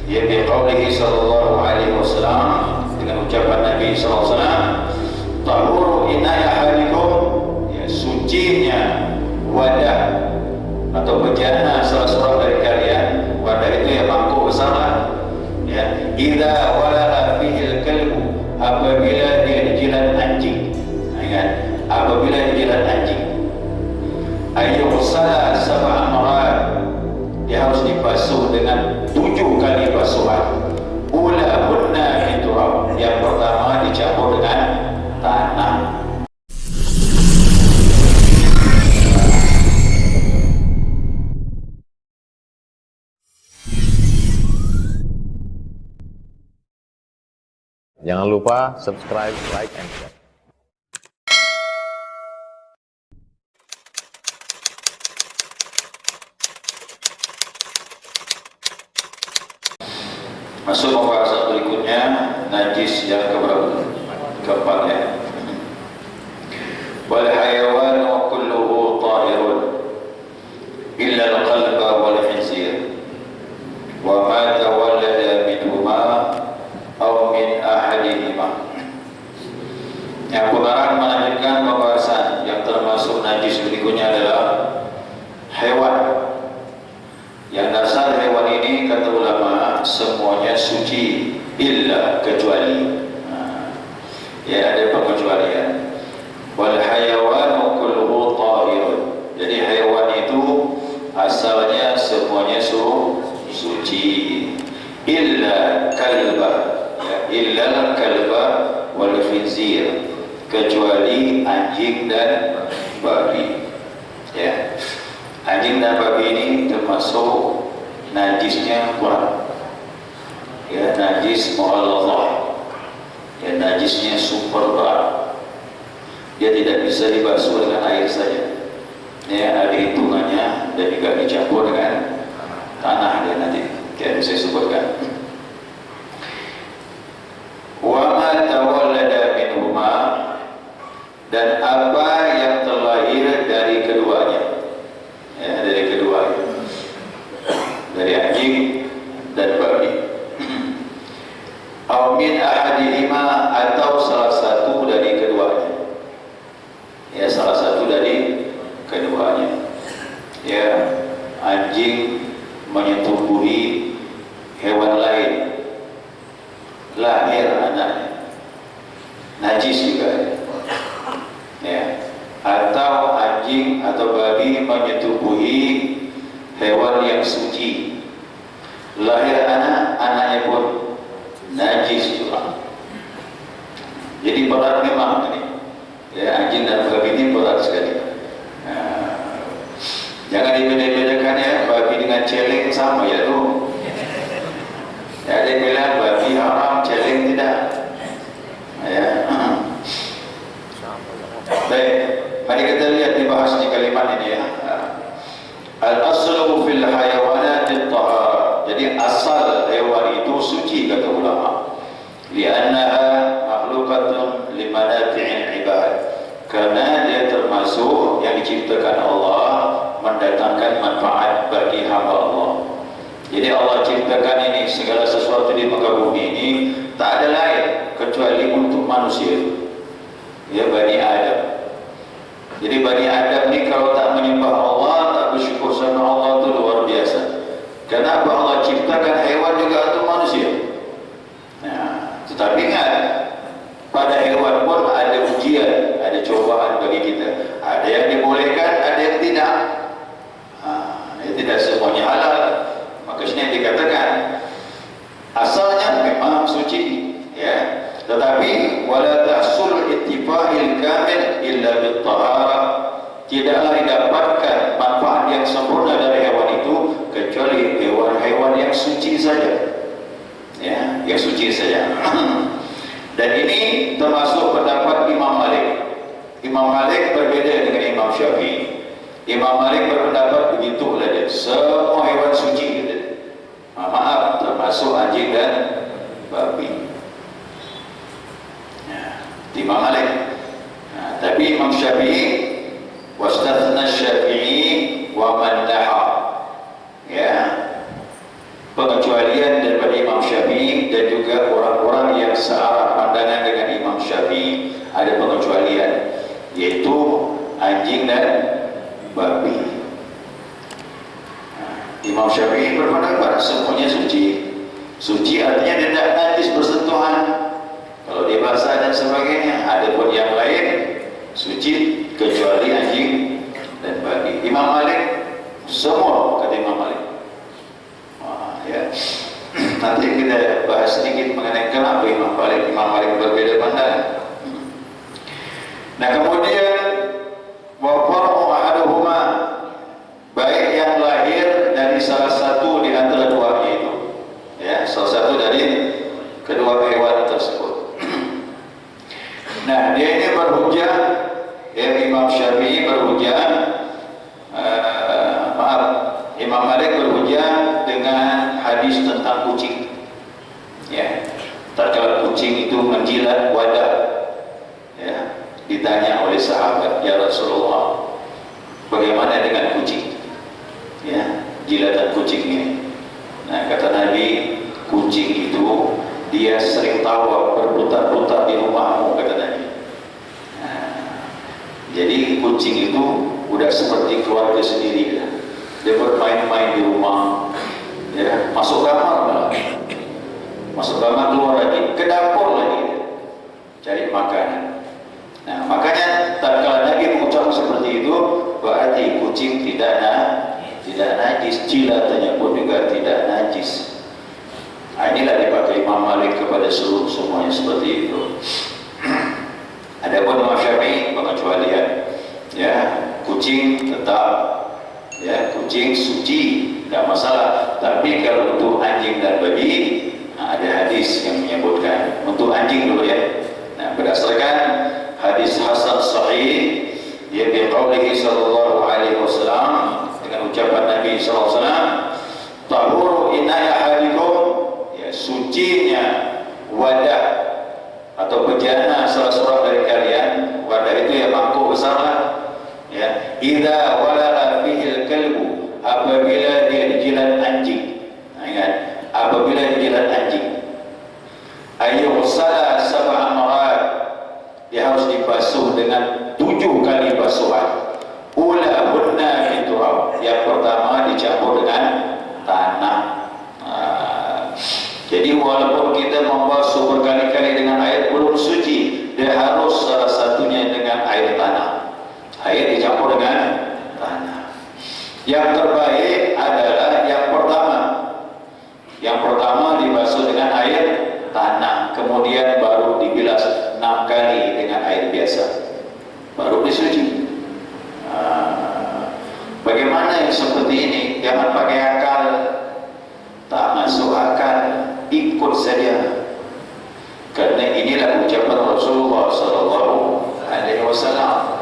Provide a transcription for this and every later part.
Ya biqaulihi sallallahu alaihi wasallam, dengan ucapan Nabi sallallahu alaihi wasallam, tahuru inai ahadikum, ya sucinya wadah atau bejana salah seorang dari kalian. Wadah itu ya mangkuk besar lah, ya. Idza walala fihil kalbu, apabila dia dijilat anjing, ingat, apabila dijilat anjing, ayyusala sab'a marat, dia harus dibasuh dengan 7 kali basuhan. Ulahunna biturab, yang pertama dicampur dengan tanah. Jangan lupa subscribe, like, and share. Masuk pembahasan berikutnya, najis yang keempat ya. Wal hayawanu kulluhu tahirun illa al-qalba wal khinzir wa ma tawallada minhuma aw min ahadihima. Yang pengarang melanjutkan pembahasan yang termasuk najis berikutnya adalah hewan. Yang dasar hewan ini kata ulama semuanya suci illa kecuali, ya ada pengecualian. Wal hayawanu kulluhu tahirun, jadi hewan itu asalnya semuanya suci illa kalba, ya, illa kalba wal khinzir, kecuali anjing dan babi, ya. Anjing dan babi ini termasuk najisnya berat, ya, najis mu'alladhah, ya, najisnya super berat. Dia tidak bisa dibasuh dengan air saja, ya, ada hitungannya, dan juga dicampur dengan tanah dia nanti, ya, saya sebutkan. Wa ma tawallada minhuma, dan apa yang terlahir dari keduanya, ya, dari keduanya, dari anjing dan babi. Aw min ahadihima, atau salah satu dari keduanya, ya, salah satu dari keduanya, ya. Anjing menyetubuhi hewan lain, lahir anaknya, najis juga, ya. Atau anjing atau babi menyetubuhi hewan yang suci, lahir anak, anaknya pun najis juga. Jadi berat memang ini, ya, anjing dan babi ini berat sekali. Jangan dibeda-bedakan, ya, babi dengan celeng sama, ya tuh. Ya, ada yang bilang babi haram, celeng tidak, ya. Baik, mari kita lihat, dibahas di kalimat ini, ya. Al-aslu fil hayawanati tahara, jadi asal hewan itu suci kata ulama. Li'annaha makhlukatun limanafi'il ibad, karena dia termasuk yang diciptakan Allah mendatangkan manfaat bagi hamba Allah. Jadi Allah ciptakan ini segala sesuatu di muka bumi ini tak ada lain kecuali untuk manusia, ya, Bani Adam. Jadi Bani Adam ini kalau tak menyembah Allah, tak bersyukur sama Allah, itu luar biasa. Kenapa Allah ciptakan hewan juga untuk manusia? Nah, tetapi ingat, pada hewan pun ada ujian, ada cobaan bagi kita. Ada yang dibolehkan, ada yang tidak. Tidak semuanya halal. Maka sini dikatakan asalnya memang suci, ya. Tetapi wala tahsul ittifa'il kamil illa bit tahara, tidaklah didapatkan manfaat yang sempurna dari hewan itu kecuali hewan-hewan yang suci saja, ya, yang suci saja. Dan ini termasuk pendapat Imam Malik. Imam Malik berbeda dengan Imam Syafi'i. Imam Malik berpendapat begitulah dia, semua hewan suci, gitu. Maaf, termasuk anjing dan babi. Imam Malik. Tapi Imam Syafi'i, wastathna Syafi'i wa man laha, ya, pengecualian daripada Suci artinya tidak najis bersentuhan. Kalau dia basah dan sebagainya. Ada pun yang lain suci kecuali anjing dan babi. Imam Malik semua, kata Imam Malik. Ya. Nanti kita bahas sedikit mengenai kenapa Imam Malik berbeda pandangan. Nah, kemudian wafarmu ahaduhuma, baik yang lahir dari salah satu di antara duanya itu, ya, salah satu dari kedua hewan tersebut. Nah, dia ini berhujah, ya, Imam Syafi'i berhujah, Imam Malik berhujah dengan hadis tentang kucing. Ya, tatkala kucing itu menjilat wadah, ya, ditanya oleh sahabat, ya Rasulullah, bagaimana dengan kucing? Ya, jilatan kucing ini. Nah, kata Nabi, kucing itu dia sering tawa berputar-putar di rumahmu, kata Nabi. Nah, jadi kucing itu udah seperti keluarga sendiri. Dia bermain-main di rumah, ya, masuk kamar malah, masuk kamar keluar lagi, ke dapur lagi, cari makanan. Nah, makanya tatkala Nabi mengucapkan seperti itu, berarti kucing tidak najis, jilatannya pun juga tidak najis. Nah, inilah dipakai Imam Malik kepada semuanya seperti itu. Adapun Imam Syafi'i pengecualian, ya, kucing tetap, ya, kucing suci, tidak masalah. Tapi kalau untuk anjing dan babi, nah, ada hadis yang menyebutkan untuk anjing dulu, ya. Nah, berdasarkan hadis Hasan Sahih, ya, biqaulihi sallallahu alaihi wasallam, dengan ucapan Nabi sallallahu alaihi wasallam, tahuru inaya ahadikum, ya, sucinya wadah atau bejana salah seorang dari kalian. Wadah itu ya mangkuk besar lah, ya, idza wala fihil kalbu, apabila dia dijilat anjing. Nah, ingat, apabila dijilat anjing, ayyusala sab'a marat, dia harus dibasuh dengan 7 kali basuhan. Ulahunna biturab, yang pertama dicampur dengan tanah. Jadi walaupun kita membasuh berkali-kali dengan air belum suci, dia harus salah satunya dengan air tanah. Air dicampur dengan tanah. Yang terbaik adalah yang pertama. Yang pertama dibasuh dengan air tanah, kemudian baru dibilas 6 kali dengan air biasa, baru disuci. Bagaimana yang seperti ini? Jangan pakai akal, tak masuk akal, ikut saja. Karena inilah ucapan Rasulullah sallallahu alaihi wasallam.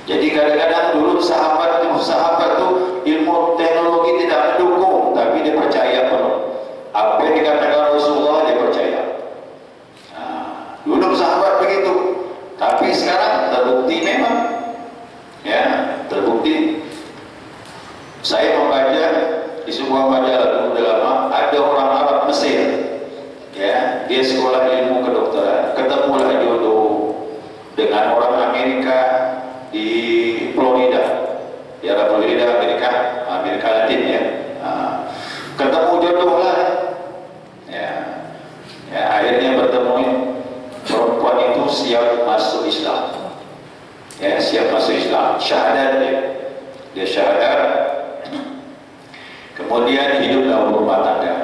Jadi kadang-kadang dulu sahabat tuh ilmu teknologi tidak mendukung, tapi dia percaya penuh apa yang dikatakan Rasulullah, dia percaya. Dulu sahabat begitu, tapi sekarang terbukti memang, ya, terbukti. Saya membaca di sebuah majalah dulu lama, ada orang Arab Mesir, ya, dia sekolah ilmu kedokteran, ketemulah jodoh dengan orang Amerika di Florida, di Arab Florida, Amerika Latin, ya. Ketemu jodoh lah, ya, ya, akhirnya bertemu. Perempuan itu siap masuk Islam, ya, siap masuk Islam, syahadat dia syahadat. Kemudian hiduplah rumah tangga,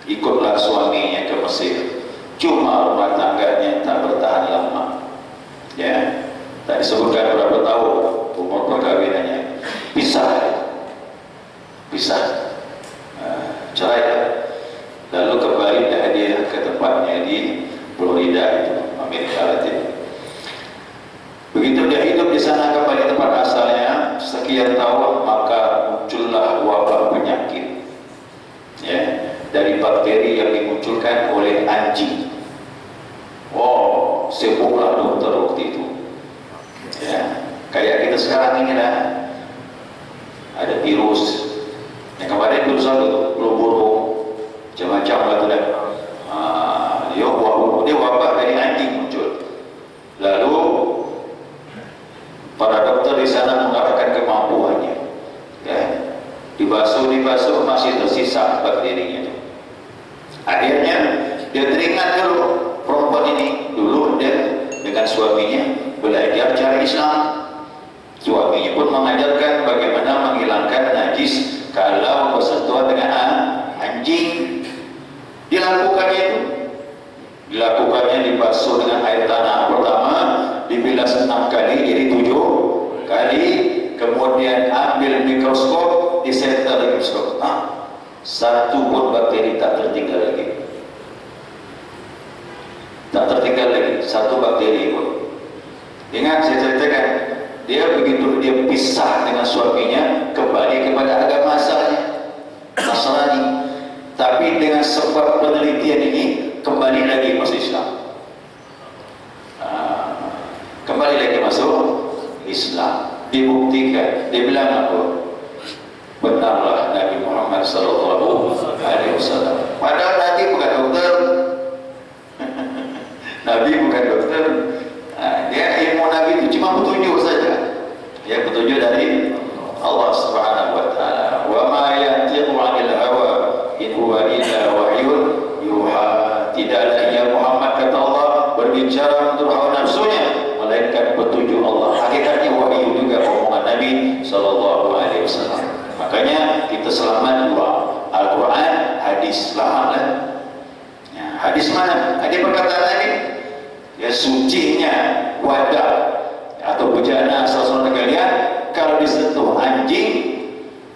ikutlah suaminya ke Mesir. Cuma rumah tangganya tak bertahan lama, ya, tak disebutkan berapa tahun umur perkawinannya, pisah, cerai. Lalu kembali dia ke tempatnya di Florida itu, Amerika Latin. Begitu dia hidup di sana kembali tempat asalnya sekian tahun, maka muncullah wabah penyakit, ya, dari bakteri yang dimunculkan oleh anjing. Wow, sibuklah dokter waktu itu, ya, kayak kita sekarang ini lah, ada virus. Yang kemarin virus itu flu burung, macam-macam lah tu dah. Dia wabah dari anjing muncul. Lalu para dokter di sana mengarahkan kemampuannya, ya, dibasuh masih masih tersisa bakterinya. Akhirnya dia teringat dulu perempuan ini dulu dia dengan suaminya belajar cara Islam. Suaminya pun mengajarkan bagaimana menghilangkan najis kalau bersentuhan dengan anjing. Dilakukannya itu, dilakukannya dibasuh dengan air tanah pertama, dibilas 6 kali jadi 7 kali, kemudian ambil mikroskop, disetel mikroskop. Satu pun bakteri tak tertinggal lagi. Tak tertinggal lagi satu bakteri pun. Ingat saya ceritakan, dia begitu dia pisah dengan suaminya kembali kepada agama asalnya Nasrani, tapi dengan sebab penelitian ini kembali lagi masuk Islam. Kembali lagi masuk Islam, dibuktikan. Dia bilang apa? Benarlah Nabi Muhammad SAW. Padahal Nabi bukan dokter. Nabi bukan dokter. Dia ilmu Nabi itu cuma petunjuk saja. Ya, petunjuk dari Allah Subhanahu wa taala. Wa ma yantiqu 'anil hawa in huwa illa wahyun yuha. Tidaklah ia Muhammad, kata Allah, berbicara menurut hawa nafsunya, melainkan petunjuk Allah. Hakikatnya wahyu juga omongan Nabi sallallahu alaihi wasallam. Makanya kita selamat dua, Al-Quran, hadis, selamatlah. Ya, hadis mana? Ada perkataan Nabi. Ya, sucinya wadah atau bejana salah kalian kalau disentuh anjing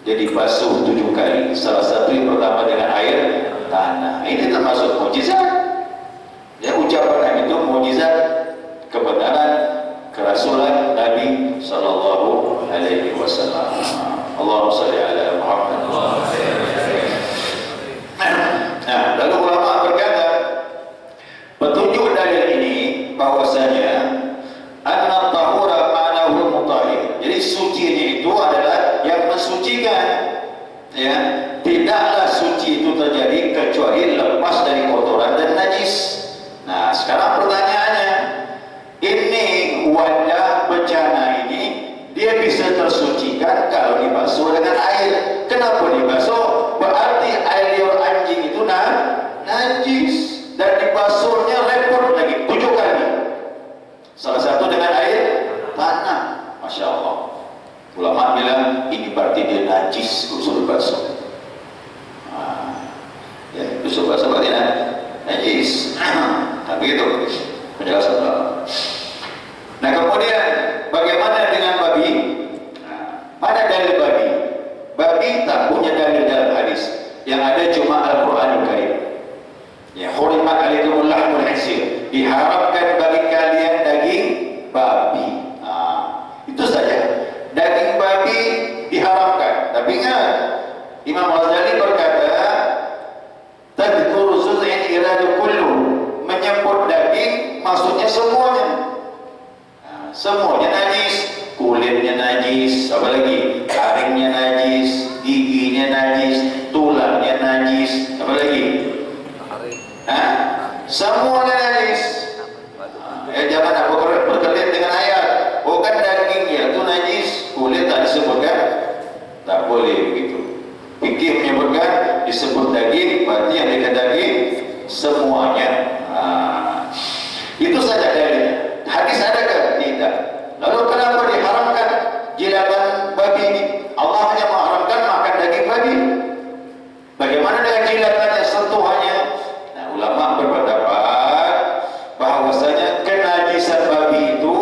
jadi basuh 7 kali. Salah satu yang pertama dengan air tanah. Ini termasuk mukjizat. Ya, ucapan Nabi itu mukjizat kebenaran kerasulan Nabi sallallahu alaihi wasallam. Allahumma shalli ala Muhammad. Nah, lalu ulama berkata, petunjuk dalil ini bahwasanya anna tahura ma'nahu mutahhir. Jadi sucinya itu adalah yang mensucikan. Ya, tidaklah suci itu terjadi kecuali lepas dari kotoran dan najis. Nah, sekarang pertanyaannya, ini wadah bencana ini dia bisa tersucikan kalau dibasuh dengan air. Kenapa dibasuh? Berarti air liur anjing itu najis, dan dibasuhnya repot lagi 7 kali. Salah satu dengan air tanah. Masya Allah. Ulama bilang ini berarti dia najis, usul basuh. Ya, usul basuh berarti najis. Nah, begitu penjelasan ulama. Nah, kemudian bagaimana dengan babi? Mana dalil babi? Babi tak punya dalil dalam hadis. Yang ada cuma Al-Quranul Karim. Ya, hurimat alaikumul lahmul khinzir. Diharapkan bagi kalian daging babi. Itu saja. Daging babi diharamkan. Tapi ingat, Imam Ghazali berkata, tadhkuru zuz'in iradu kullu. Menyebut daging maksudnya semuanya. Semuanya najis, kulitnya najis, apa lagi? Taringnya najis, giginya najis, tulangnya najis, apa lagi? Semuanya najis. Jangan apa berkelit dengan ayat. Oh, kan dagingnya itu najis, kulit tak disebutkan, tak boleh begitu. Fikih menyebutkan disebut daging, berarti yang dekat daging semuanya. Itu saja dalilnya. Hadis adakah? Tidak. Lalu kenapa diharamkan jilatan babi ini? Allah hanya mengharamkan makan daging babi. Bagaimana dengan jilatannya, sentuhannya? Nah, ulama berpendapat bahwasanya kenajisan babi itu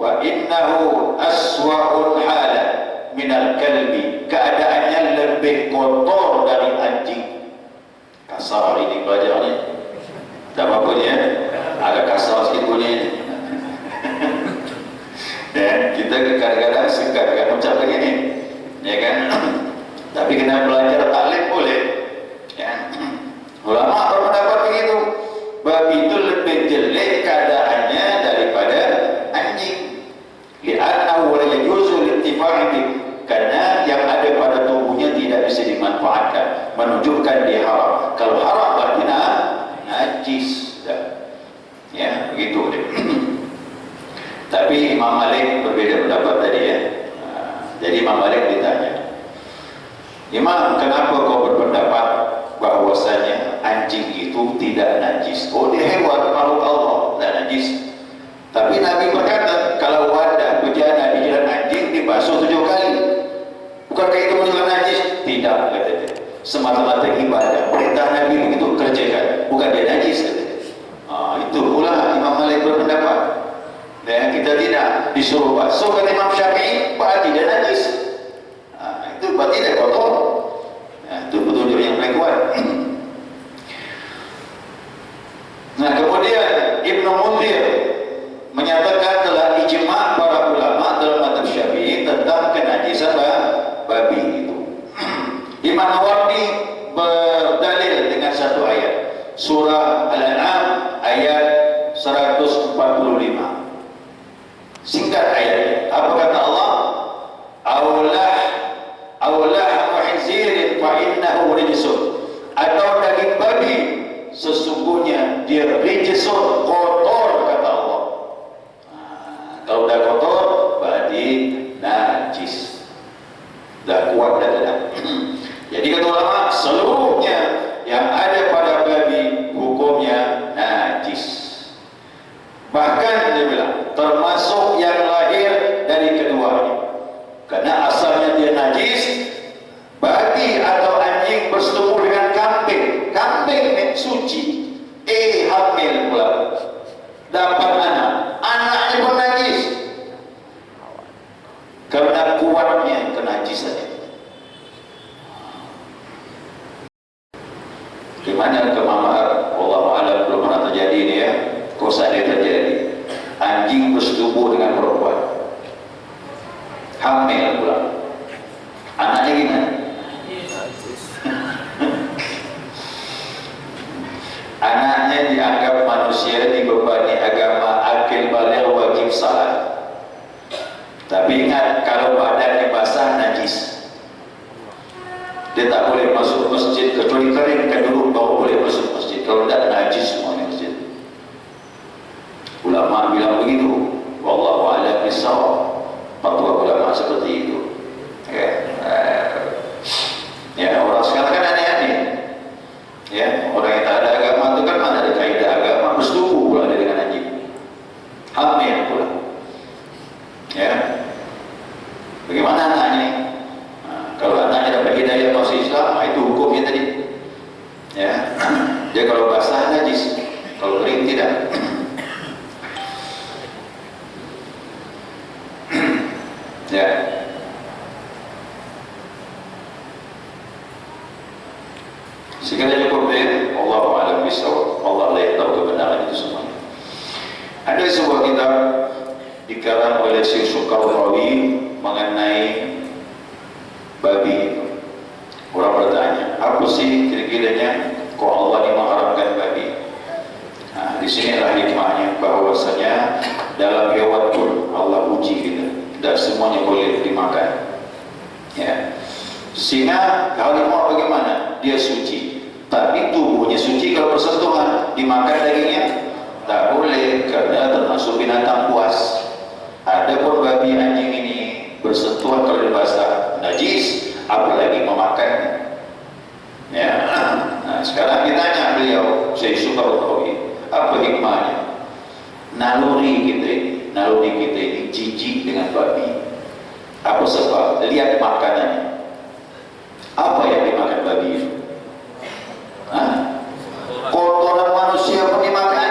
wa innahu aswa'un halan minal kalbi. Keadaannya lebih kotor dari anjing. Kasar ini pelajarannya. Tak apa-apa ya. Agak kasar sikit bunyi. Dan kita kadang-kadang suka dengan ucap begini, ya kan? Tapi kena belajar taklim boleh. Ya. Ulama berpendapat begitu. Babi itu lebih jelek keadaannya daripada anjing. Li'annahu la yajuzu lintifa'i bi, karena yang ada pada tubuhnya tidak bisa dimanfaatkan, menunjukkan dia haram. Kalau haram berarti najis. Ya, begitu deh. Tapi Imam Malik berbeda pendapat tadi ya. Jadi Imam Malik ditanya, Imam, kenapa kau berpendapat semata ibadah. Perintah Nabi begitu kerjakan, bukan dia najis. Itu pula Imam Malik berpendapat. Dan kita tidak disuruh basuh kata Imam Syafi'i, berarti dia najis. Itu berarti dia kotor. Itu petunjuk yang paling kuat. Nah, kemudian Ibnu Munzir menyatakan telah ijma' para ulama dalam mazhab Syafi'i tentang kenajisan babi itu. Imam Nawawi berdalil dengan satu ayat, surah Al-An'am ayat 145. Singkat ayatnya, apa kata Allah? Aulah muhzirin fa innahu rijsun. Atau daging babi, sesungguhnya dia rijsun, kotor kata Allah. Kalau dah kotor berarti najis, dah kuat dah tidak. Jadi kata ulama, seluruhnya yang ada pada babi hukumnya najis. Bahkan dia bilang termasuk yang lahir dari keduanya, karena asalnya dia najis. Babi atau anjing bersetubuh dengan kambing, kambing suci, hamil pula, dapat anak, anaknya pun najis karena kuatnya kenajisannya. Gimana kemamar? Allah Alam, belum pernah terjadi ini ya. Kok saja terjadi anjing bersetubuh dengan perempuan, hamil pula, anaknya gimana? Anaknya dianggap manusia, dibebani agama, akil baligh, wajib salat. Tapi ingat, kalau badannya basah najis, dia tak boleh masuk masjid kecuali kering kan dulu baru boleh masuk masjid. Kalau tidak, najis semua di masjid. Ulama bilang begitu. Wallahu a'lam bishawab. Fatwa ulama seperti itu. Ya, orang sekarang kan aneh-aneh. Ya, orang yang tak ada agama itu kan mana ada kaidah agama, bersetubuh pula dia dengan anjing, hamil pula. Ya, bagaimana anaknya? Kalau anaknya dapat hidayah masuk Islam, itu hukumnya tadi. Ya, dia kalau basah najis, kalau kering tidak. Ya. Sekiranya cukup ya, Allahu a'lam bishawab. Allah lah yang tahu kebenaran itu semuanya. Ada sebuah kitab dikarang oleh Syekh Sukarrawi mengenai babi. Orang bertanya, apa sih kira-kiranya kok Allah ini mengharamkan babi? Nah, di sinilah hikmahnya, bahwasanya dalam hewan pun Allah uji kita. Dan semuanya boleh dimakan. Ya. Singa, harimau bagaimana? Dia suci, tapi tubuhnya suci. Kalau bersentuhan, dimakan dagingnya tak boleh, karena termasuk binatang buas. Adapun babi, anjing ini bersentuhan kalau dibasah najis, apalagi memakannya. Ya. Nah, sekarang ditanya beliau, Syekh Sukarrawi, apa hikmahnya? Naluri kita ini jijik dengan babi. Apa sebab? Lihat makanannya. Apa yang dimakan babi itu? Kotoran manusia pun dimakan.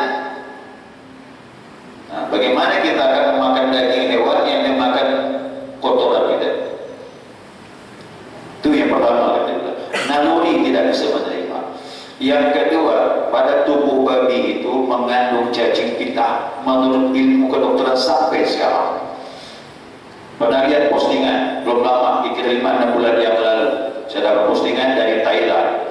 Nah, bagaimana kita akan memakan daging hewan yang dimakan kotoran kita? Itu yang pertama, naluri tidak bisa menerima. Yang kedua, pada tubuh babi itu mengandung cacing pita. Menurut ilmu kedokteran sampai sekarang. Pernah lihat postingan belum lama, kira 5-6 bulan yang lalu, saya dapat postingan dari Thailand.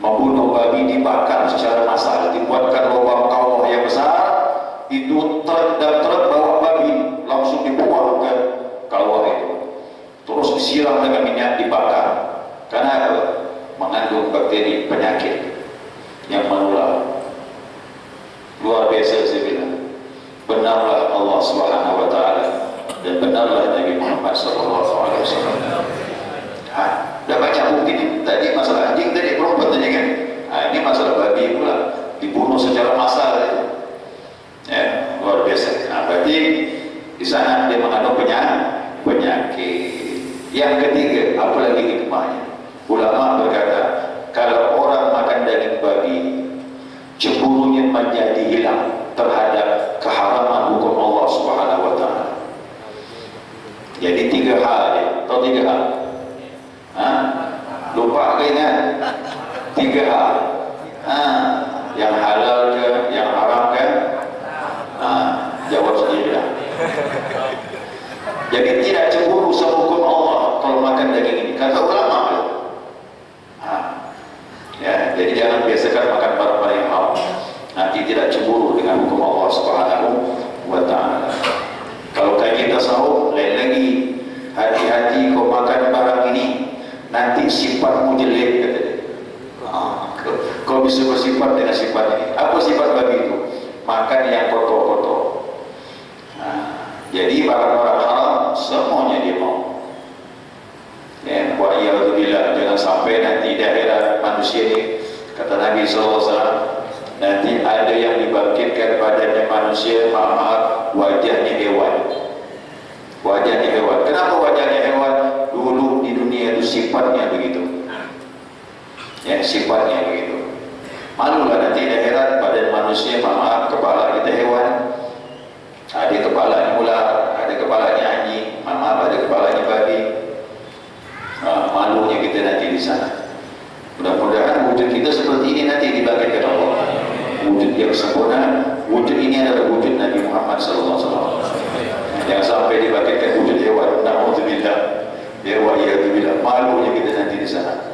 Membunuh babi dibakar secara massal, dibuatkan lubang kawah yang besar, itu truk bawa babi langsung dibuang ke kawah itu, terus disiram dengan minyak, dibakar. Karena apa? Mengandung bakteri penyakit yang menular. Luar biasa saya bilang. Benarlah Allah Subhanahu wa taala dan benarlah Nabi Muhammad sallallahu alaihi wasallam. Dah baca bukti ini. Tadi masalah anjing, tadi perempuan tadi kan. Ini masalah babi pula, dibunuh secara massal. Ya, luar biasa. Berarti di sana dia mengandung penyakit. Yang ketiga, apalagi hikmahnya? Ulama berkata, terhadap keharaman hukum Allah Subhanahu wa taala. Jadi 3 hal dia, atau 3 hal. Lupa ke ingat? 3 hal. Yang halal ke, yang haram ke? Jawab sendirilah. Jadi tidak cemburu sama hukum Allah kalau makan daging ini. Kata ulama. Ya, jadi jangan biasakan makan barang-barang yang haram. Nanti tidak cemburu dengan hukum Allah Subhanahu wa taala. Kalau kayak kita sahur, lain lagi. Hati-hati kau makan barang ini, nanti sifatmu jelek, kata dia. Kau bisa bersifat dengan sifat ini. Apa sifat babi itu? Makan yang kotor-kotor. Jadi barang-barang haram semuanya dia mau. Ya, wa iyadzubillah, jangan sampai nanti di akhirat manusia ini, kata Nabi SAW, nanti ada yang dibangkitkan badannya manusia, maaf, wajahnya hewan. Wajahnya hewan. Kenapa wajahnya hewan? Dulu di dunia itu sifatnya begitu. Ya, sifatnya begitu. Malulah nanti di akhirat badan manusia, maaf, kepala kita hewan. Ada kepalanya ular, ada kepalanya anjing, maaf, ada kepalanya babi. Malunya kita nanti di sana. Mudah-mudahan wujud kita seperti ini nanti dibangkitkan Allah. Wujud yang sempurna. Wujud ini adalah wujud Nabi Muhammad SAW. Yang sampai dibangkitkan wujud hewan. Na'udzubillah. Ya wa iyadzubillah. Malunya kita nanti di sana.